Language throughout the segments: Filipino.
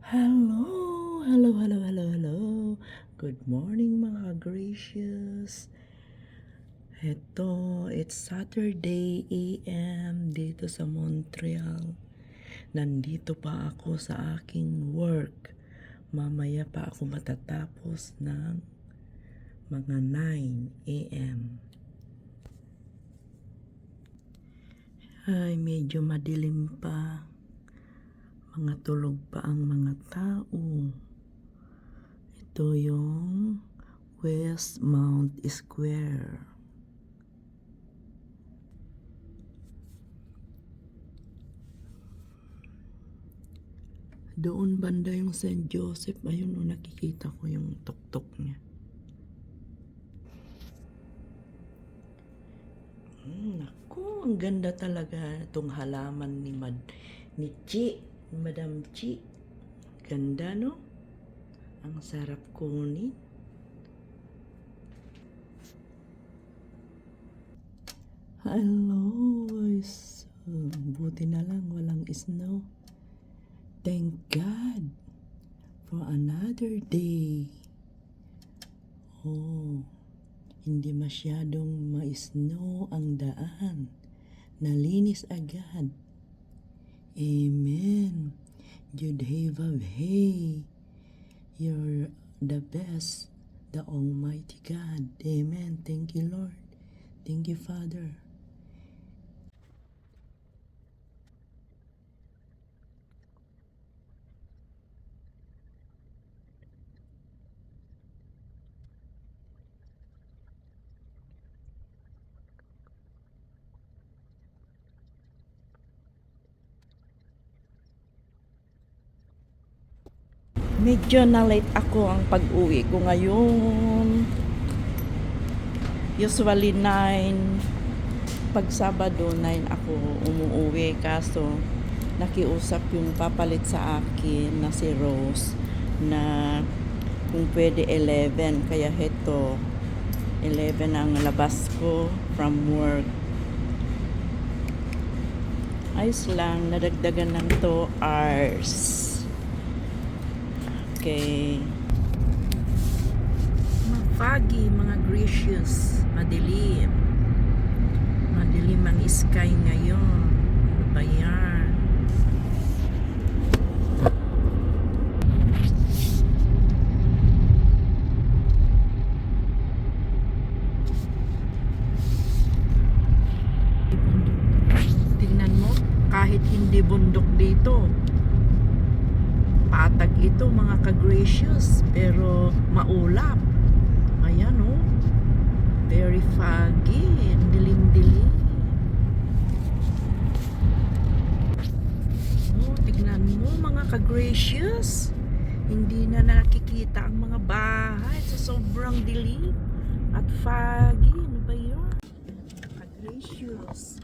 Hello, hello, hello, hello, hello. Good morning mga gracious. It's Saturday AM dito sa Montreal. Nandito pa ako sa aking work. Mamaya pa ako matatapos ng mga 9 AM. Ay, medyo madilim pa. Mga tulog pa ang mga tao. Ito yung Westmount Square. Doon banda yung St. Joseph. Ayun o, nakikita ko yung tuktok niya. Naku, ang ganda talaga itong halaman ni Madam Chi. Ganda, no? Ang sarap kunin. Hello, guys. Buti na lang walang snow. Thank God for another day. Oh, hindi masyadong ma-snow ang daan. Nalinis agad. Amen. Judhevav, hey. You're the best, the Almighty God. Amen. Thank you, Lord. Thank you, Father. Medyo na-late ako ang pag-uwi ko ngayon. Usually 9. Pag Sabado 9 ako umuwi. Kaso nakiusap yung papalit sa akin na si Rose na kung pwede 11. Kaya heto 11 ang labas ko from work. Ayos lang. Nadagdagan ng 2 hours. Okay. Foggy, mga gracious. Madilim. Madilim ang sky ngayon. Ano ba yan? Tingnan mo, kahit hindi bundok dito, patag ito mga ka-gracious, pero maulap. Ayan oh, very foggy, dilim-dilim. Oh, tignan mo mga ka-gracious, hindi na nakikita ang mga bahay sa sobrang dilim at foggy. Ano ba yun? Ka-gracious.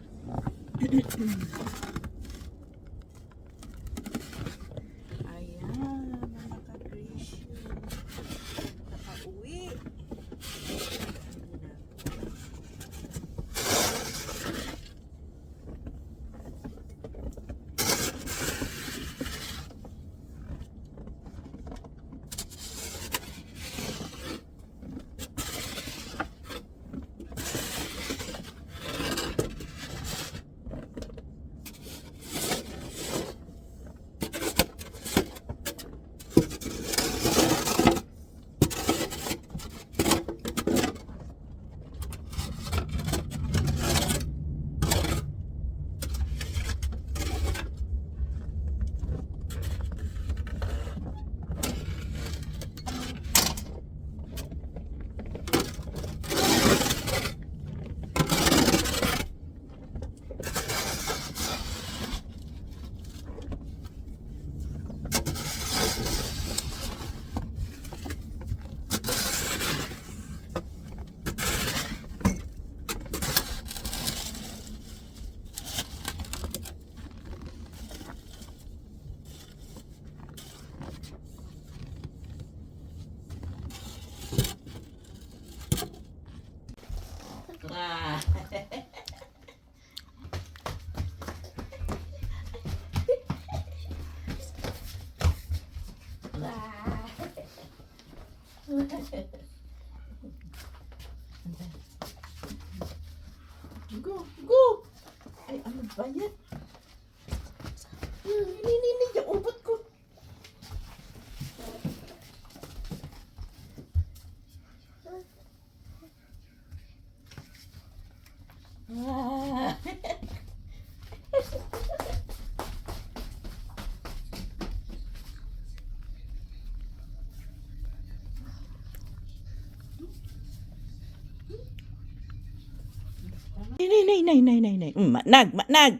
Go, go! Ay, ano ba yan? Nini, yung ubot ko. Ah. Nay. Manag.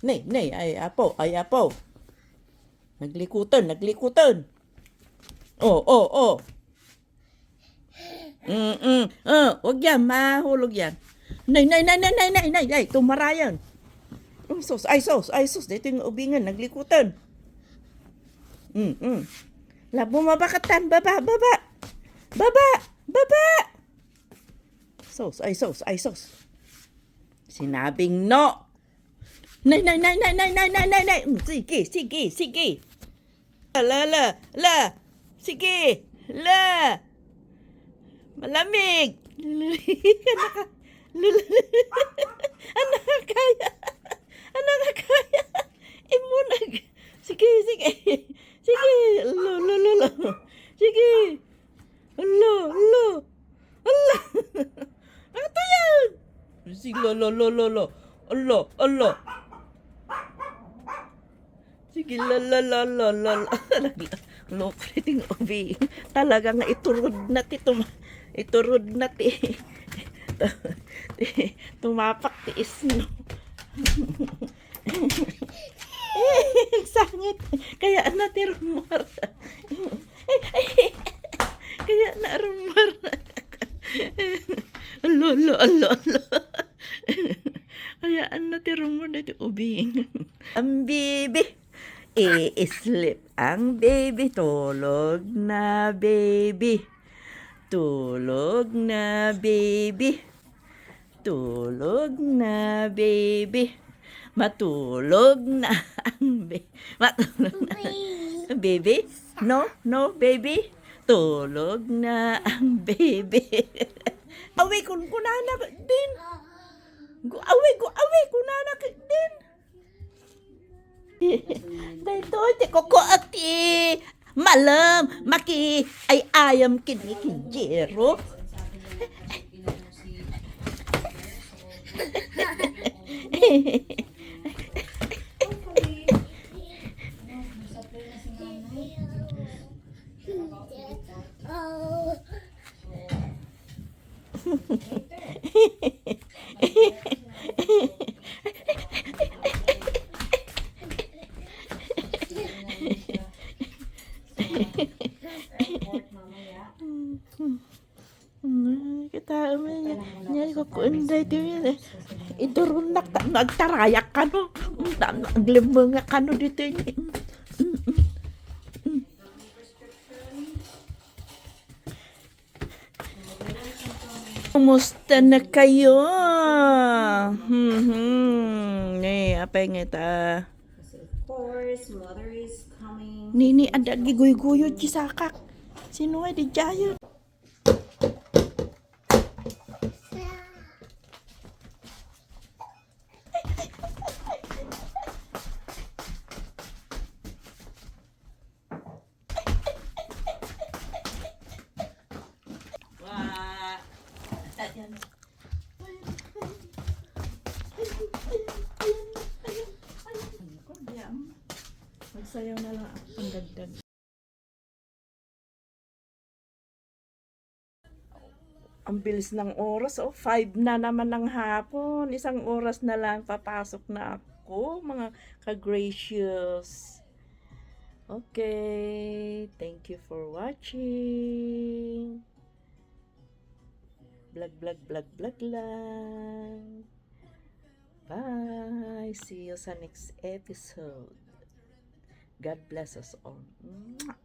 Nay, ay apo. Naglikutan. Oh. Wag yan, mahulog yan. Nay, tumarayan. Sos, dito yung ubingan, naglikutan. Bumaba ka tan, baba. Sos. Sinabing no. Nay. Sige. La. Sige. La. Malamig. Anak ka kaya. Imunag. Sige. Lo. Sige. Lo. Ano yan? Sige, lo. Allah. Sige, lo. Lo, kriting ubi. Talaga nga iturod na ti. Tumapak tiis no. Sangit. Kaya na ti rumar. Kaya na rumar. Allah. Kaya na ti rumar na ti ubing. Ang bibi. I-sleep ang baby. Tulog na baby. Matulog na ang baby. Baby? No, baby. Tulog na ang baby. Away kunana din. Away kunana din. Dito, koko ati. Malam, maki, ay ayam kinikijero. Kita nyari ko kunday ito yun eh. Idurunak ka, nagtarayak ka no. Naglimunga ka no dito yun. Kumusta na kayo? Apa yang kita? Of course, mother is coming. Nini ada gigoy-goyo cisakak. Sino ay di jayo? Wah. Magsayaw na lang ako ang dagdag. Ang bilis ng oras, 5 na naman ng hapon. 1 oras na lang, papasok na ako, mga ka-gracious. Okay, thank you for watching. Vlog lang. Bye. See you sa next episode. God bless us all. Mwah.